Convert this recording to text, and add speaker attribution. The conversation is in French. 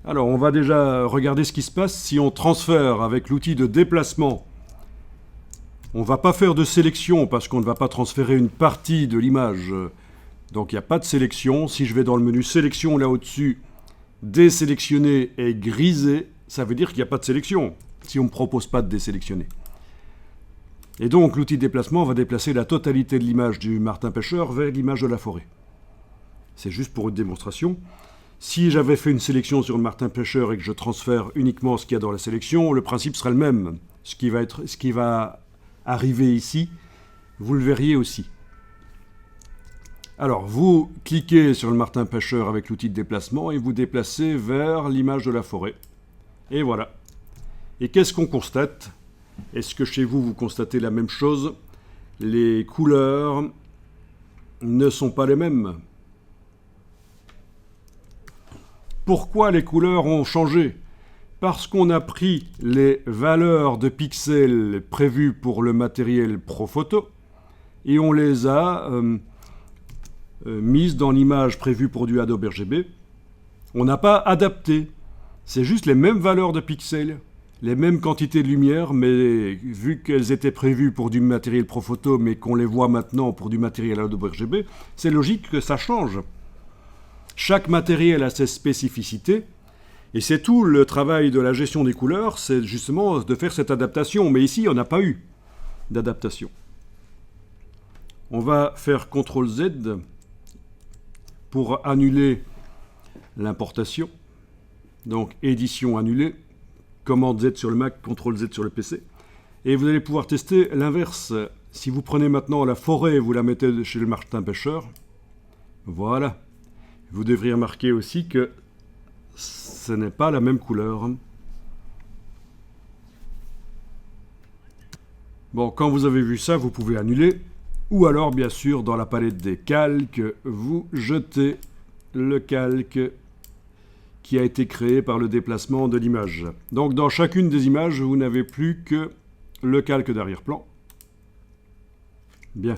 Speaker 1: Alors, on va déjà regarder ce qui se passe si on transfère avec l'outil de déplacement. On ne va pas faire de sélection parce qu'on ne va pas transférer une partie de l'image. Donc, il n'y a pas de sélection. Si je vais dans le menu sélection là au-dessus, désélectionner et griser, ça veut dire qu'il n'y a pas de sélection si on ne me propose pas de désélectionner. Et donc, l'outil de déplacement va déplacer la totalité de l'image du martin pêcheur vers l'image de la forêt. C'est juste pour une démonstration. Si j'avais fait une sélection sur le martin pêcheur et que je transfère uniquement ce qu'il y a dans la sélection, le principe sera le même. Ce qui va arriver ici, vous le verriez aussi. Alors, vous cliquez sur le martin pêcheur avec l'outil de déplacement et vous déplacez vers l'image de la forêt. Et voilà. Et qu'est-ce qu'on constate ? Est-ce que chez vous, vous constatez la même chose ? Les couleurs ne sont pas les mêmes. Pourquoi les couleurs ont changé ? Parce qu'on a pris les valeurs de pixels prévues pour le matériel Profoto et on les a mises dans l'image prévue pour du Adobe RGB. On n'a pas adapté. C'est juste les mêmes valeurs de pixels, les mêmes quantités de lumière, mais vu qu'elles étaient prévues pour du matériel Profoto, mais qu'on les voit maintenant pour du matériel Adobe RGB, c'est logique que ça change. Chaque matériel a ses spécificités, et c'est tout le travail de la gestion des couleurs, c'est justement de faire cette adaptation. Mais ici, on n'a pas eu d'adaptation. On va faire CTRL-Z pour annuler l'importation. Donc, édition annulée, commande Z sur le Mac, CTRL-Z sur le PC. Et vous allez pouvoir tester l'inverse. Si vous prenez maintenant la forêt et vous la mettez chez le martin pêcheur, voilà. Vous devriez remarquer aussi que ce n'est pas la même couleur. Bon, quand vous avez vu ça, vous pouvez annuler. Ou alors, bien sûr, dans la palette des calques, vous jetez le calque qui a été créé par le déplacement de l'image. Donc, dans chacune des images, vous n'avez plus que le calque d'arrière-plan. Bien.